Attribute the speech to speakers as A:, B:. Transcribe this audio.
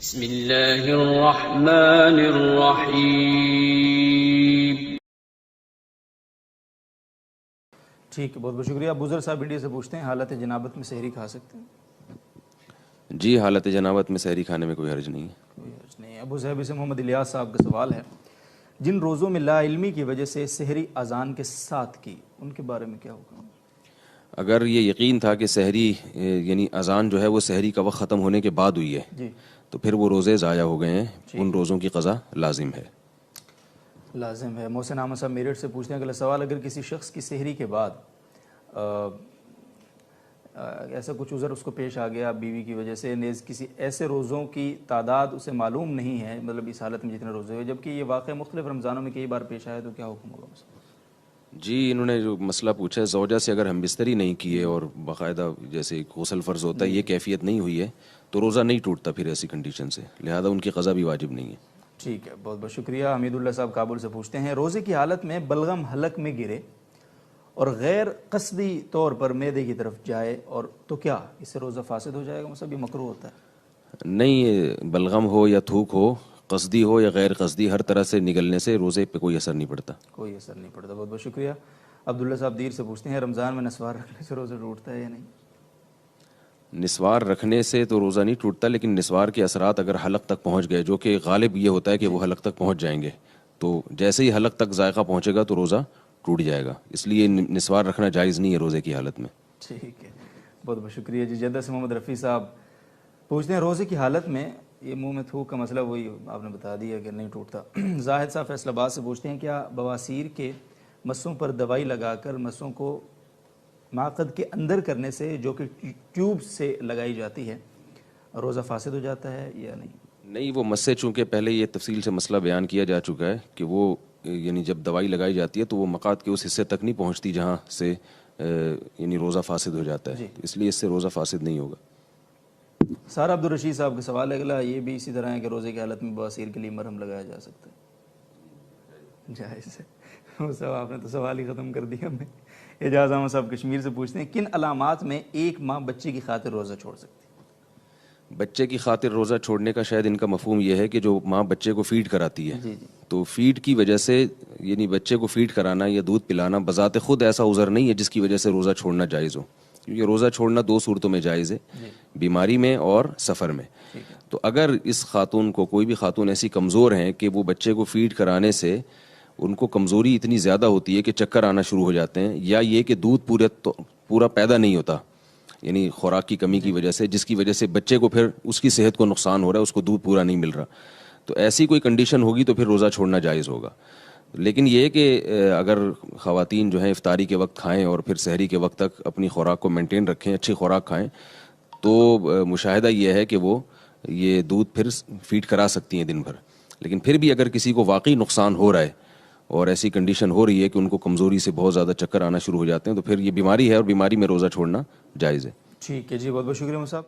A: بسم اللہ الرحمن الرحیم.
B: ٹھیک ہے، بہت بہت شکریہ. بزرگ صاحب انڈیا سے پوچھتے ہیں حالت جنابت میں سحری کھا سکتے ہیں؟
C: جی، حالت جنابت میں سحری کھانے میں کوئی حرج نہیں ہے.
B: کوئی حرج نہیں ہے. ابو ظہبی سے محمد الیاس صاحب کا سوال ہے، جن روزوں میں لا علمی کی وجہ سے سحری اذان کے ساتھ کی، ان کے بارے میں کیا حکم ہے؟
C: اگر یہ یقین تھا کہ سحری یعنی اذان جو ہے وہ سحری کا وقت ختم ہونے کے بعد ہوئی ہے
B: جی
C: تو پھر وہ روزے ضائع ہو گئے ہیں، ان روزوں کی قضا لازم ہے.
B: لازم ہے. محسن احمد صاحب میرٹھ سے پوچھتے ہیں اگلا سوال، اگر کسی شخص کی سحری کے بعد ایسا کچھ عذر اس کو پیش آ گیا بیوی کی وجہ سے، نیز کسی ایسے روزوں کی تعداد اسے معلوم نہیں ہے، مطلب اس حالت میں جتنے روزے ہوئے، جبکہ یہ واقعہ مختلف رمضانوں میں کئی بار پیش آیا، تو کیا حکم ہوگا؟
C: جی، انہوں نے جو مسئلہ پوچھا ہے، زوجہ سے اگر ہم بستری نہیں کیے اور باقاعدہ جیسے غسل فرض ہوتا ہے یہ کیفیت نہیں ہوئی ہے تو روزہ نہیں ٹوٹتا پھر ایسی کنڈیشن سے، لہذا ان کی قضا بھی واجب نہیں ہے.
B: ٹھیک ہے، بہت بہت شکریہ. حمید اللہ صاحب کابل سے پوچھتے ہیں، روزے کی حالت میں بلغم حلق میں گرے اور غیر قصدی طور پر معدے کی طرف جائے اور تو کیا اس سے روزہ فاسد ہو جائے گا؟ مطلب یہ مکروہ ہوتا ہے؟
C: نہیں، بلغم ہو یا تھوک ہو، قصدی ہو یا غیر قصدی، ہر طرح سے نگلنے سے روزے پہ کوئی اثر نہیں پڑتا.
B: کوئی اثر نہیں پڑتا. بہت بہت شکریہ. عبداللہ صاحب دیر سے پوچھتے ہیں، رمضان میں نسوار رکھنے سے روزہ ٹوٹتا ہے یا نہیں؟
C: نسوار رکھنے سے تو روزہ نہیں ٹوٹتا، لیکن نسوار کے اثرات اگر حلق تک پہنچ گئے، جو کہ غالب یہ ہوتا ہے کہ وہ حلق تک پہنچ جائیں گے، تو جیسے ہی حلق تک ذائقہ پہنچے گا تو روزہ ٹوٹ جائے گا. اس لیے نسوار رکھنا جائز نہیں ہے روزے کی حالت میں.
B: ٹھیک ہے، بہت بہت شکریہ. جی جدہ سے محمد رفیع صاحب پوچھتے ہیں، روزے کی حالت میں یہ منہ میں تھوک کا مسئلہ وہی آپ نے بتا دیا کہ نہیں ٹوٹتا. زاہد صاحب فیصل آباد سے پوچھتے ہیں، کیا بواسیر کے مسوں پر دوائی لگا کر مسوں کو معقد کے اندر کرنے سے جو کہ ٹیوب سے لگائی جاتی ہے روزہ فاسد ہو جاتا ہے یا نہیں؟
C: نہیں، وہ مسے چونکہ پہلے یہ تفصیل سے مسئلہ بیان کیا جا چکا ہے کہ وہ یعنی جب دوائی لگائی جاتی ہے تو وہ مقاد کے اس حصے تک نہیں پہنچتی جہاں سے یعنی روزہ فاسد ہو جاتا ہے، اس لیے اس سے روزہ فاسد نہیں ہوگا.
B: سارا عبدالرشید صاحب کا سوال ہے اگلا، یہ بھی اسی طرح ہے کہ روزے کی حالت میں بواسیر کے لیے مرہم لگایا جا سکتا ہے؟ جائز ہے. وہ صاحب آپ نے تو سوال ہی ختم کر دیا. ہمیں اعجاز احمد صاحب کشمیر سے پوچھتے ہیں، کن علامات میں ایک ماں بچے کی خاطر روزہ چھوڑ سکتی ہے؟
C: بچے کی خاطر روزہ چھوڑنے کا شاید ان کا مفہوم یہ ہے کہ جو ماں بچے کو فیڈ کراتی ہے، تو فیڈ کی وجہ سے یعنی بچے کو فیڈ کرانا یا دودھ پلانا بذات خود ایسا عذر نہیں ہے جس کی وجہ سے روزہ چھوڑنا جائز ہو، کیونکہ روزہ چھوڑنا دو صورتوں میں جائز ہے، بیماری میں اور سفر میں. تو اگر اس خاتون کو، کوئی بھی خاتون ایسی کمزور ہیں کہ وہ بچے کو فیڈ کرانے سے ان کو کمزوری اتنی زیادہ ہوتی ہے کہ چکر آنا شروع ہو جاتے ہیں، یا یہ کہ دودھ پورا پیدا نہیں ہوتا یعنی خوراک کی کمی کی وجہ سے، جس کی وجہ سے بچے کو پھر اس کی صحت کو نقصان ہو رہا ہے، اس کو دودھ پورا نہیں مل رہا، تو ایسی کوئی کنڈیشن ہوگی تو پھر روزہ چھوڑنا جائز ہوگا. لیکن یہ کہ اگر خواتین جو ہیں افطاری کے وقت کھائیں اور پھر سحری کے وقت تک اپنی خوراک کو مینٹین رکھیں، اچھی خوراک کھائیں، تو مشاہدہ یہ ہے کہ وہ یہ دودھ پھر فیڈ کرا سکتی ہیں دن بھر. لیکن پھر بھی اگر کسی کو واقعی نقصان ہو رہا ہے اور ایسی کنڈیشن ہو رہی ہے کہ ان کو کمزوری سے بہت زیادہ چکر آنا شروع ہو جاتے ہیں، تو پھر یہ بیماری ہے اور بیماری میں روزہ چھوڑنا جائز ہے.
B: ٹھیک ہے جی، بہت بہت شکریہ صاحب.